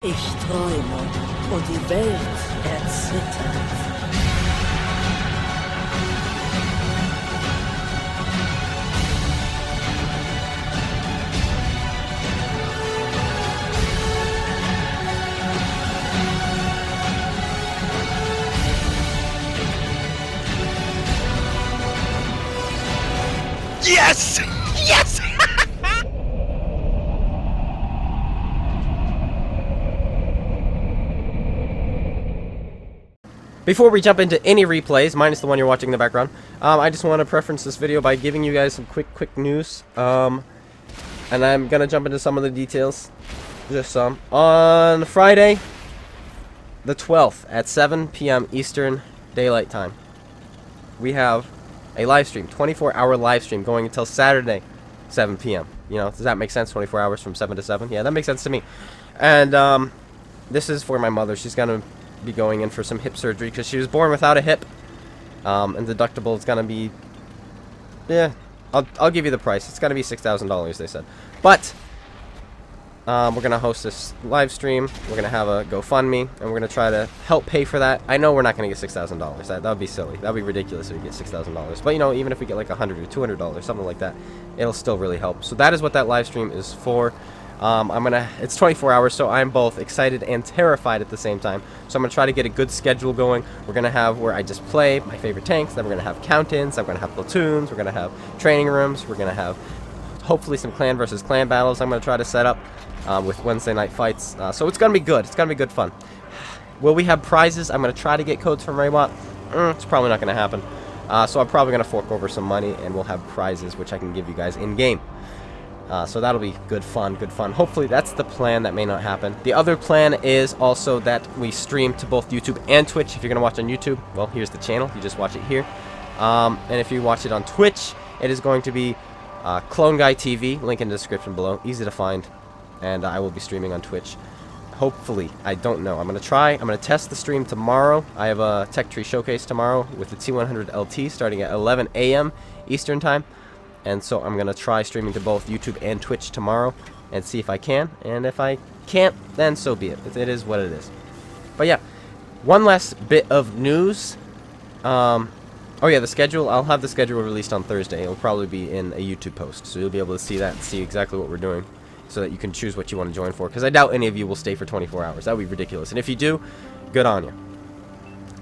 Ich träume und die Welt erzittert. Yes! Yes! Before we jump into any replays, minus the one you're watching in the background, I just want to preference this video by giving you guys some quick news. And I'm going to jump into some of the details. Just some. On Friday, the 12th, at 7 p.m. Eastern Daylight Time, we have a live stream, 24-hour live stream going until Saturday, 7 p.m. You know, does that make sense? 24 hours from 7 to 7? Yeah, that makes sense to me. And this is for my mother. She's going to be going in for some hip surgery because she was born without a hip. And deductible is going to be, yeah, I'll give you the price. It's going to be $6,000, they said. But we're going to host this live stream. We're going to have a GoFundMe, and we're going to try to help pay for that. I know we're not going to get $6,000. That would be silly. That would be ridiculous if we get $6,000. But, you know, even if we get like $100 or $200, something like that, it'll still really help. So that is what that live stream is for. It's 24 hours, so I'm both excited and terrified at the same time. So I'm going to try to get a good schedule going. We're going to have where I just play my favorite tanks. Then we're going to have count-ins. I'm going to have platoons. We're going to have training rooms. We're going to have hopefully some clan versus clan battles I'm going to try to set up with Wednesday night fights. So it's going to be good. It's going to be good fun. Will we have prizes? I'm going to try to get codes from Raywat. It's probably not going to happen. So I'm probably going to fork over some money, and we'll have prizes, which I can give you guys in-game. So that'll be good fun, good fun. Hopefully that's the plan. That may not happen. The other plan is also that we stream to both YouTube and Twitch. If you're going to watch on YouTube, well, here's the channel. You just watch it here. And if you watch it on Twitch, it is going to be Clone Guy TV. Link in the description below. Easy to find. And I will be streaming on Twitch. Hopefully. I don't know. I'm going to try. I'm going to test the stream tomorrow. I have a Tech Tree Showcase tomorrow with the T100 LT starting at 11 a.m. Eastern Time. And so I'm going to try streaming to both YouTube and Twitch tomorrow and see if I can. And if I can't, then so be it. It is what it is. But yeah, one last bit of news. Oh yeah, the schedule. I'll have the schedule released on Thursday. It'll probably be in a YouTube post. So you'll be able to see that and see exactly what we're doing so that you can choose what you want to join for. Because I doubt any of you will stay for 24 hours. That would be ridiculous. And if you do, good on you.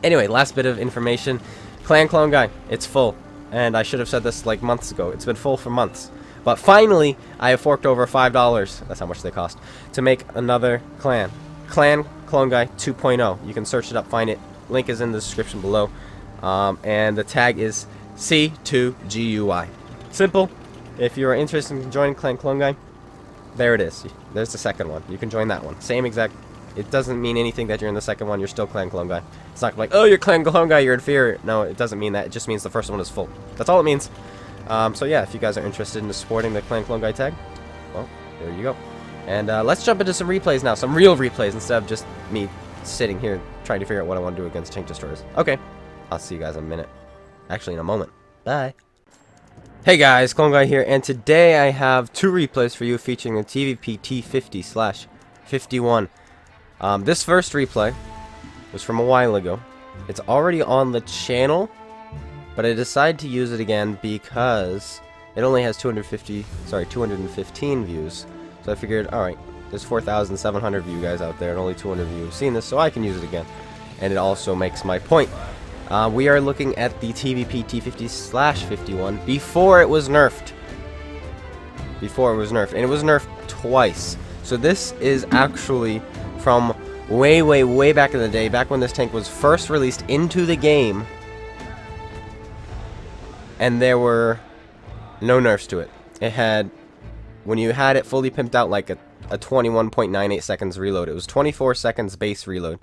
Anyway, last bit of information. Clan Clone Guy. It's full. And I should have said this like months ago. It's been full for months. But finally, I have forked over $5. That's how much they cost. To make another clan. Clan Clone Guy 2.0. You can search it up, find it. Link is in the description below. And the tag is C2GUI. Simple. If you are interested in joining Clan Clone Guy, there it is. There's the second one. You can join that one. Same exact. It doesn't mean anything that you're in the second one. You're still Clan Clone Guy. It's not like, oh, you're Clan Clone Guy, you're inferior. No, it doesn't mean that. It just means the first one is full. That's all it means. So yeah, if you guys are interested in supporting the Clan Clone Guy tag, well, there you go. And let's jump into some replays now. Some real replays instead of just me sitting here trying to figure out what I want to do against tank destroyers. Okay, I'll see you guys in a minute. Actually, in a moment. Bye. Hey guys, Clone Guy here, and today I have two replays for you featuring the TVP T50/51. This first replay was from a while ago. It's already on the channel, but I decided to use it again because it only has 215 views. So I figured, alright, there's 4,700 of you guys out there and only 200 of you have seen this, so I can use it again. And it also makes my point. We are looking at the TVP T50/51 before it was nerfed. Before it was nerfed. And it was nerfed twice. So this is actually from way back in the day, back when this tank was first released into the game, and there were no nerfs to it. It had, when you had it fully pimped out, like a 21.98 seconds reload. It was 24 seconds base reload.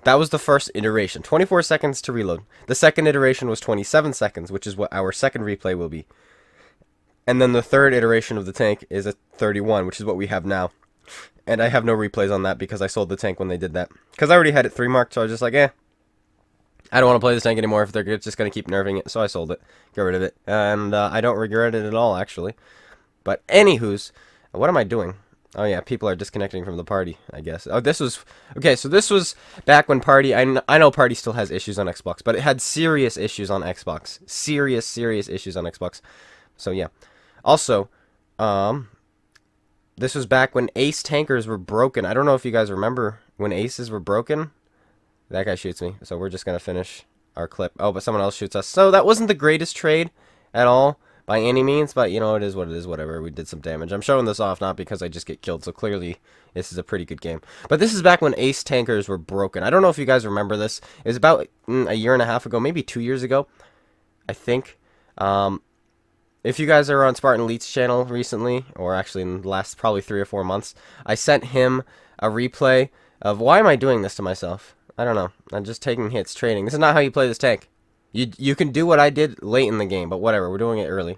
That was the first iteration, 24 seconds to reload. The second iteration was 27 seconds, which is what our second replay will be. And then the third iteration of the tank is a 31, which is what we have now. And I have no replays on that because I sold the tank when they did that. Because I already had it 3 marked, so I was just like, I don't want to play this tank anymore if they're just going to keep nerfing it. So I sold it, got rid of it. And I don't regret it at all, actually. But anywho's, what am I doing? Oh yeah, people are disconnecting from the party, I guess. Oh, this was okay. So this was back when Party. I know Party still has issues on Xbox, but it had serious issues on Xbox. Serious issues on Xbox. So yeah. Also, this was back when Ace tankers were broken. I don't know if you guys remember when Aces were broken. That guy shoots me, so we're just gonna finish our clip. Oh, but someone else shoots us. So that wasn't the greatest trade at all by any means, but you know, it is what it is, whatever. We did some damage. I'm showing this off not because I just get killed, so clearly this is a pretty good game. But this is back when Ace tankers were broken. I don't know if you guys remember this. It was about a year and a half ago, maybe 2 years ago, I think. If you guys are on Spartan Elite's channel recently, or actually in the last probably 3 or 4 months, I sent him a replay of, why am I doing this to myself? I don't know. I'm just taking hits, trading. This is not how you play this tank. You can do what I did late in the game, but whatever. We're doing it early.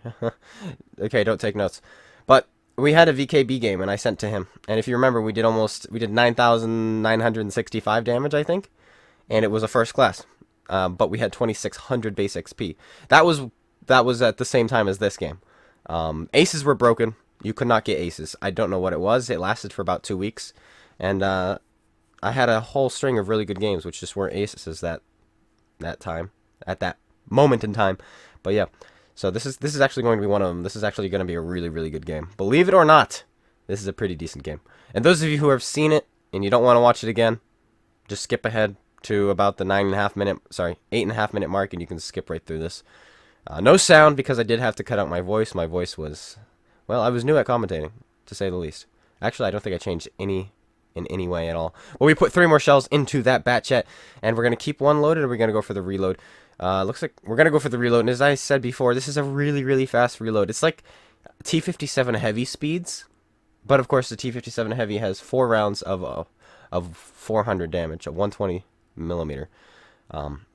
Okay, don't take notes. But we had a VKB game, and I sent to him. And if you remember, we did 9,965 damage, I think. And it was a first class. But we had 2,600 base XP. That was at the same time as this game. Aces were broken. You could not get aces. I don't know what it was. It lasted for about 2 weeks. And I had a whole string of really good games, which just weren't aces that time. At that moment in time. But yeah, so this is actually going to be one of them. This is actually going to be a really good game. Believe it or not, this is a pretty decent game. And those of you who have seen it and you don't want to watch it again, just skip ahead to about the 8.5 minute mark, and you can skip right through this. No sound, because I did have to cut out my voice. My voice was, well, I was new at commentating, to say the least. Actually, I don't think I changed in any way at all. Well, we put 3 more shells into that batchet, and we're going to keep one loaded, and we're going to go for the reload. Looks like we're going to go for the reload, and as I said before, this is a really fast reload. It's like T57 Heavy speeds, but of course the T57 Heavy has 4 rounds of 400 damage, of 120 millimeter.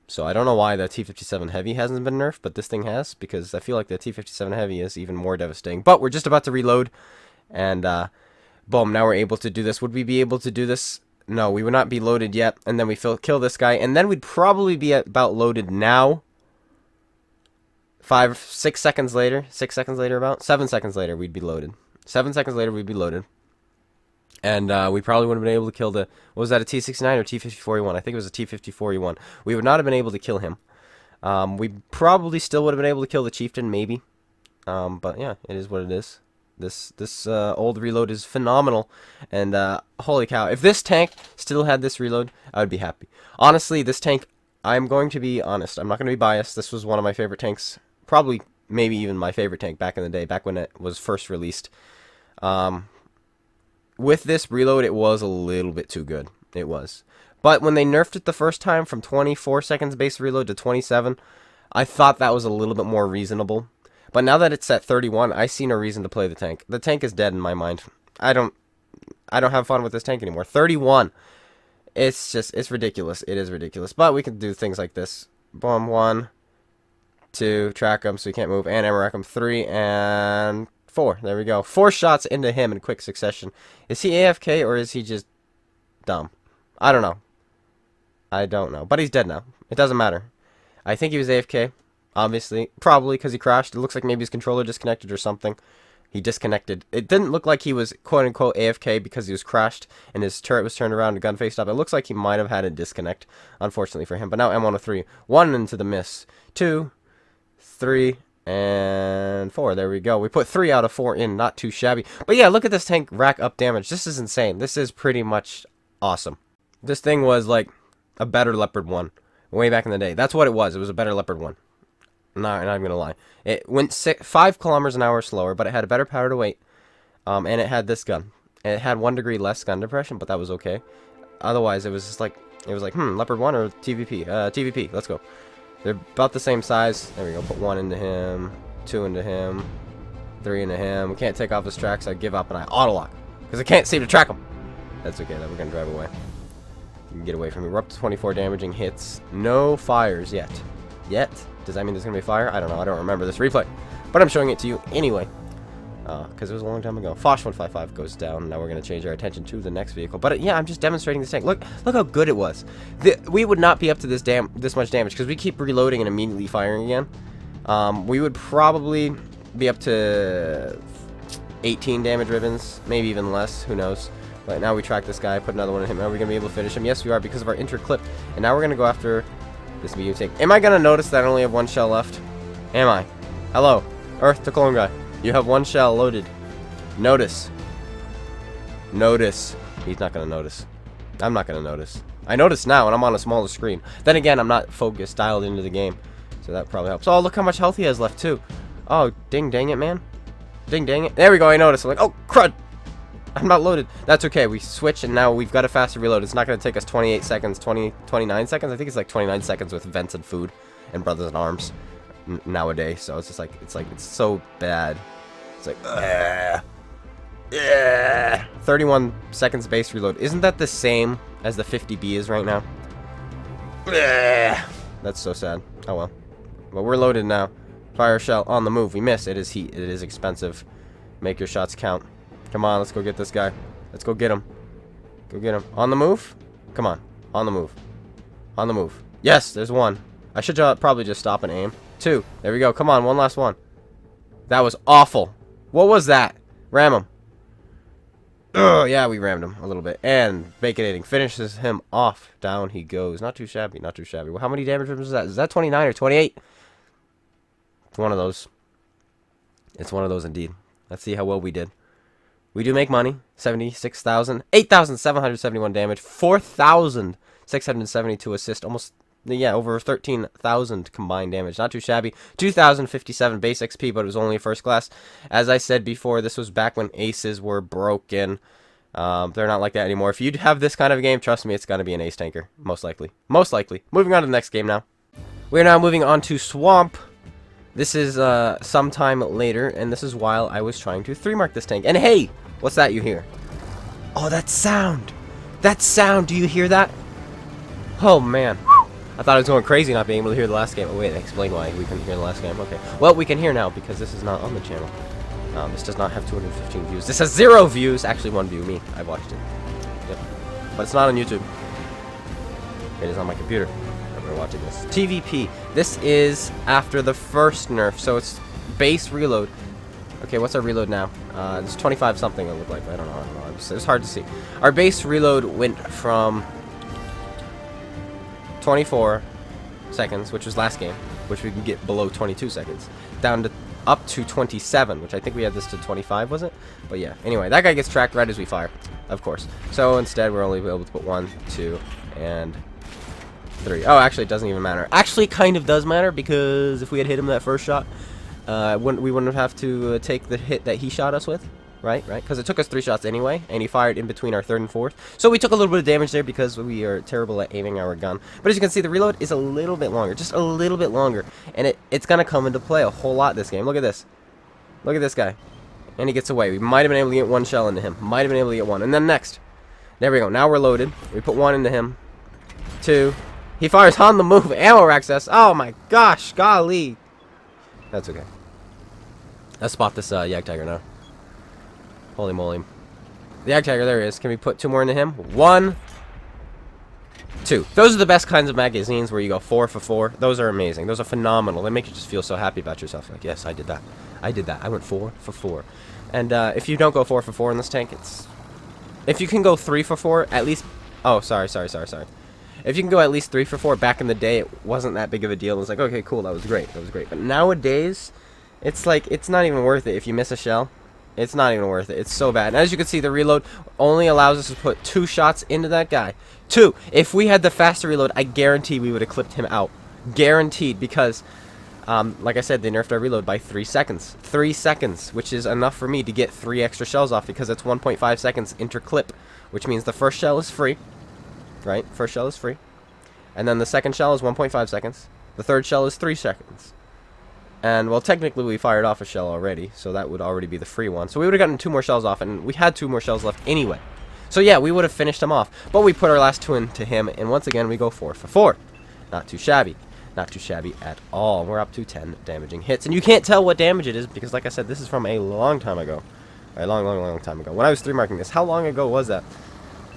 So I don't know why the T57 Heavy hasn't been nerfed, but this thing has, because I feel like the T57 Heavy is even more devastating. But we're just about to reload, and boom, now we're able to do this. Would we be able to do this? No, we would not be loaded yet, and then we kill this guy, and then we'd probably be about loaded now. 6 seconds later, 6 seconds later, about 7 seconds later, we'd be loaded. 7 seconds later, we'd be loaded, and we probably would have been able to kill the, what was that, a T69 or T54E1? I think it was a T54E1. We would not have been able to kill him. We probably still would have been able to kill the chieftain, maybe. But yeah, it is what it is. This old reload is phenomenal, and holy cow, if this tank still had this reload, I would be happy. Honestly, this tank, I'm going to be honest, I'm not going to be biased, this was one of my favorite tanks, probably maybe even my favorite tank back in the day, back when it was first released. With this reload, it was a little bit too good, it was. But when they nerfed it the first time from 24 seconds base reload to 27, I thought that was a little bit more reasonable. But now that it's at 31, I see no reason to play the tank. The tank is dead in my mind. I don't have fun with this tank anymore. 31. It's ridiculous. It is ridiculous. But we can do things like this. Boom, 1, 2, track him so he can't move, and ammo rack him, 3, and 4. There we go. 4 shots into him in quick succession. Is he AFK, or is he just dumb? I don't know. I don't know. But he's dead now. It doesn't matter. I think he was AFK. Obviously, probably because he crashed. It looks like maybe his controller disconnected or something. He disconnected. It didn't look like he was quote-unquote AFK because he was crashed and his turret was turned around and gun faced up. It looks like he might have had a disconnect, unfortunately for him. But now M103. 1 into the miss. 2, 3, and 4. There we go. We put 3 out of 4 in. Not too shabby. But yeah, look at this tank rack up damage. This is insane. This is pretty much awesome. This thing was like a better Leopard 1 way back in the day. That's what it was. It was a better Leopard 1. Not even gonna lie. It went 5 kilometers an hour slower, but it had a better power to weight, and it had this gun. It had 1 degree less gun depression, but that was okay. Otherwise, it was just like Leopard 1 or TVP. TVP. Let's go. They're about the same size. There we go. Put 1 into him, 2 into him, 3 into him. We can't take off his tracks. I give up and I auto lock because I can't seem to track him. That's okay. Then we're gonna drive away. You can get away from me. We're up to 24 damaging hits. No fires yet. Does that mean there's going to be fire? I don't know. I don't remember this replay. But I'm showing it to you anyway. Because it was a long time ago. Foch 155 goes down. Now we're going to change our attention to the next vehicle. But yeah, I'm just demonstrating this tank. Look how good it was. We would not be up to this much damage because we keep reloading and immediately firing again. We would probably be up to 18 damage ribbons, maybe even less, who knows. But now we track this guy, put another one in him. Are we going to be able to finish him? Yes, we are, because of our interclip. And now we're going to go after this medium tank. Am I going to notice that I only have one shell left? Am I? Hello, Earth to Clone Guy. You have one shell loaded. Notice. Notice. He's not going to notice. I'm not going to notice. I notice now, and I'm on a smaller screen. Then again, I'm not focused, dialed into the game. So that probably helps. Oh, look how much health he has left, too. Oh, ding dang it, man. Ding dang it. There we go, I noticed. I'm like, oh, crud. I'm not loaded. That's okay. We switch, and now we've got a faster reload. It's not going to take us 28 seconds, 29 seconds. I think it's like 29 seconds with vents and food and brothers in arms nowadays. So it's just like, it's so bad. It's like, yeah. 31 seconds base reload. Isn't that the same as the 50B is right now? That's so sad. Oh well. But we're loaded now. Fire shell on the move. We miss. It is heat. It is expensive. Make your shots count. Come on, let's go get this guy. Let's go get him. Go get him. On the move? Come on. On the move. On the move. Yes, there's one. I should probably just stop and aim. Two. There we go. Come on, one last one. That was awful. What was that? Ram him. Ugh, yeah, we rammed him a little bit. And Baconating finishes him off. Down he goes. Not too shabby, not too shabby. Well, how many damage ribbons is that? Is that 29 or 28? It's one of those. It's one of those indeed. Let's see how well we did. We do make money. 76,000. 8,771 damage. 4,672 assist. Almost, yeah, over 13,000 combined damage. Not too shabby. 2,057 base XP, but it was only first class. As I said before, this was back when aces were broken. They're not like that anymore. If you have this kind of a game, trust me, it's going to be an ace tanker. Most likely. Most likely. Moving on to the next game now. We're now moving on to Swamp. This is sometime later, and this is while I was trying to 3-mark this tank. And hey, what's that you hear? Oh, that sound! That sound! Do you hear that? Oh, man. I thought I was going crazy not being able to hear the last game. Oh, wait, explain why we couldn't hear the last game. Okay. Well, we can hear now because this is not on the channel. This does not have 215 views. This has 0 views. Actually, 1 view. Me. I watched it. Yep. But it's not on YouTube. It is on my computer. We're watching this. TVP. This is after the first nerf, so it's base reload. Okay, what's our reload now? It's 25 something it looked like. I don't know. It's hard to see. Our base reload went from 24 seconds, which was last game, which we can get below 22 seconds, down to up to 27, which I think we had this to 25, was it? But yeah, anyway, that guy gets tracked right as we fire, of course. So instead, we're only able to put 1, 2, and 3. Oh, actually, it doesn't even matter. Actually, it kind of does matter, because if we had hit him that first shot, we wouldn't have to take the hit that he shot us with, right? Because it took us 3 shots anyway, and he fired in between our 3rd and 4th. So we took a little bit of damage there because we are terrible at aiming our gun. But as you can see, the reload is a little bit longer, just a little bit longer, and it's going to come into play a whole lot this game. Look at this. Look at this guy. And he gets away. We might have been able to get 1 shell into him. Might have been able to get 1. And then next. There we go. Now we're loaded. We put 1 into him. 2. He fires on the move. Ammo access. Oh my gosh. Golly. That's okay. Let's spot this Yag Tiger now. Holy moly. The Yag Tiger, there he is. Can we put 2 more into him? 1, 2. Those are the best kinds of magazines where you go 4 for 4. Those are amazing. Those are phenomenal. They make you just feel so happy about yourself. Like, yes, I did that. I did that. I went 4 for 4. And if you don't go 4 for 4 in this tank, it's... If you can go 3 for 4, at least... Oh, sorry. If you can go at least 3 for 4, back in the day, it wasn't that big of a deal. It was like, okay, cool, that was great. But nowadays, it's like, it's not even worth it. If you miss a shell, it's not even worth it. It's so bad. And as you can see, the reload only allows us to put 2 shots into that guy. 2. If we had the faster reload, I guarantee we would have clipped him out. Guaranteed, because, like I said, they nerfed our reload by 3 seconds. 3 seconds, which is enough for me to get 3 extra shells off, because it's 1.5 seconds interclip, which means the first shell is free. Right? First shell is free. And then the second shell is 1.5 seconds. The third shell is 3 seconds. And, well, technically we fired off a shell already, so that would already be the free one. So we would have gotten 2 more shells off, and we had 2 more shells left anyway. So yeah, we would have finished him off. But we put our last 2 into him, and once again we go 4 for 4. Not too shabby. Not too shabby at all. We're up to 10 damaging hits. And you can't tell what damage it is, because like I said, this is from a long time ago. A long time ago. When I was 3-marking this, how long ago was that?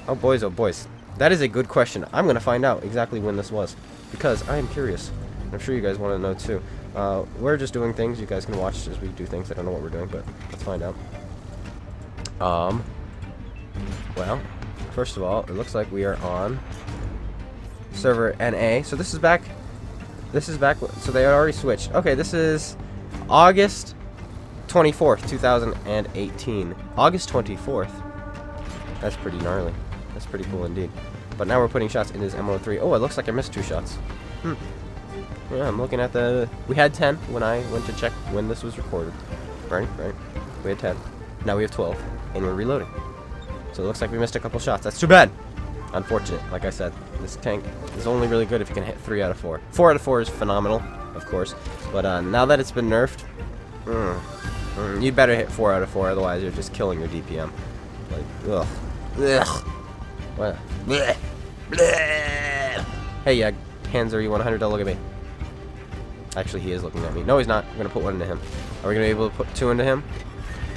Oh boys, oh boys. That is a good question. I'm going to find out exactly when this was, because I am curious. I'm sure you guys want to know too. We're just doing things. You guys can watch as we do things. I don't know what we're doing, but let's find out. Well, first of all, it looks like we are on server NA. So this is back. This is back. So they already switched. Okay, this is August 24th, 2018. August 24th. That's pretty gnarly. That's pretty cool indeed. But now we're putting shots in his MO3. Oh, it looks like I missed 2 shots. Yeah, I'm looking at the... We had 10 when I went to check when this was recorded. Right. We had 10. Now we have 12. And we're reloading. So it looks like we missed a couple shots. That's too bad. Unfortunate. Like I said, this tank is only really good if you can hit 3 out of 4. 4 out of 4 is phenomenal, of course. But now that it's been nerfed, you better hit 4 out of 4. Otherwise, you're just killing your DPM. Like, ugh. What? Blech. Blech. Hey, yeah, hands are E100, don't look at me. Actually, he is looking at me. No, he's not. I'm going to put 1 into him. Are we going to be able to put 2 into him?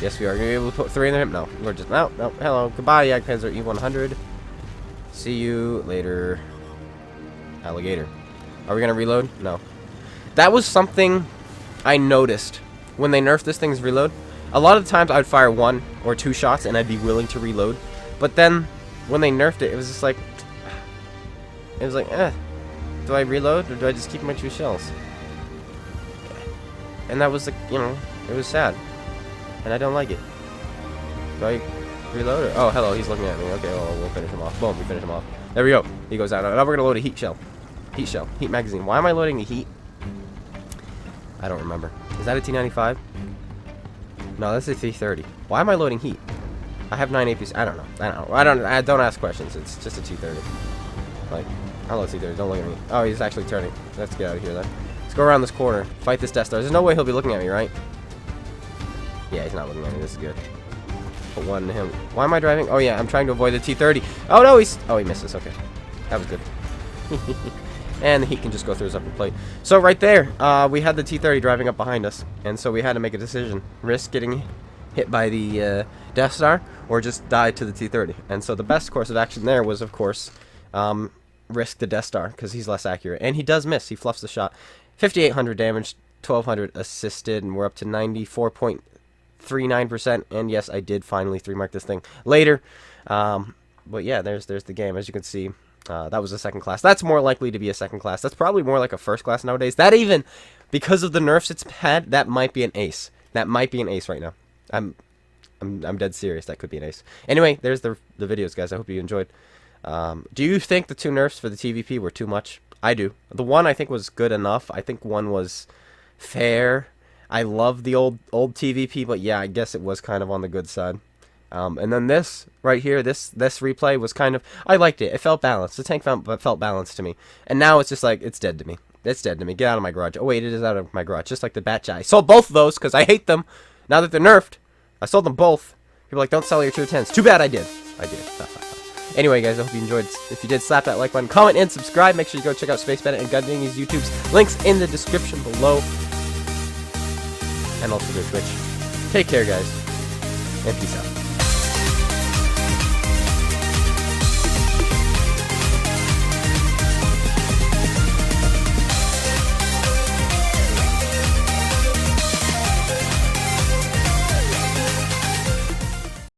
Yes, we are. Going to be able to put 3 into him? No. We're just... No. Hello. Goodbye, Jagdpanzer E100. See you later, alligator. Are we going to reload? No. That was something I noticed when they nerfed this thing's reload. A lot of the times, I'd fire 1 or 2 shots, and I'd be willing to reload. But then, when they nerfed it, it was just like... It was like, do I reload, or do I just keep my 2 shells? And that was, like, you know, it was sad. And I don't like it. Do I reload, or... Oh, hello, he's looking at me. Okay, well, we'll finish him off. Boom, we finish him off. There we go. He goes out. Now we're going to load a heat shell. Heat shell. Heat magazine. Why am I loading a heat? I don't remember. Is that a T95? No, that's a T30. Why am I loading heat? I have 9 APs. I don't know. I don't ask questions. It's just a T30. Like, I love T30. Don't look at me. Oh, he's actually turning. Let's get out of here then. Let's go around this corner. Fight this Death Star. There's no way he'll be looking at me, right? Yeah, he's not looking at me. This is good. Put 1 to him. Why am I driving? Oh, yeah, I'm trying to avoid the T30. Oh, no, he's... Oh, he missed us. Okay. That was good. And the heat can just go through his upper plate. So, right there, we had the T30 driving up behind us. And so we had to make a decision. Risk getting hit by the Death Star or just die to the T30. And so the best course of action there was, of course, risk the Death Star because he's less accurate. And he does miss. He fluffs the shot. 5,800 damage, 1,200 assisted, and we're up to 94.39%. And yes, I did finally 3-mark this thing later. But yeah, there's the game. As you can see, that was a 2nd class. That's more likely to be a 2nd class. That's probably more like a 1st class nowadays. That even, because of the nerfs it's had, that might be an ace. That might be an ace right now. I'm dead serious. That could be an ace. Anyway, there's the videos, guys. I hope you enjoyed. Do you think the 2 nerfs for the TVP were too much? I do. The 1 I think was good enough. I think 1 was fair. I love the old TVP, but yeah, I guess it was kind of on the good side. And then this right here, this replay was kind of... I liked it. It felt balanced. The tank felt balanced to me. And now it's just like, it's dead to me. It's dead to me. Get out of my garage. Oh, wait, it is out of my garage. Just like the Batch. I sold both of those because I hate them. Now that they're nerfed, I sold them both. People are like, don't sell your 210s. Too bad I did. I did. Anyway, guys, I hope you enjoyed. If you did, slap that like button, comment, and subscribe. Make sure you go check out Space Bandit and GotADingy's YouTube's links in the description below. And also their Twitch. Take care, guys. And peace out.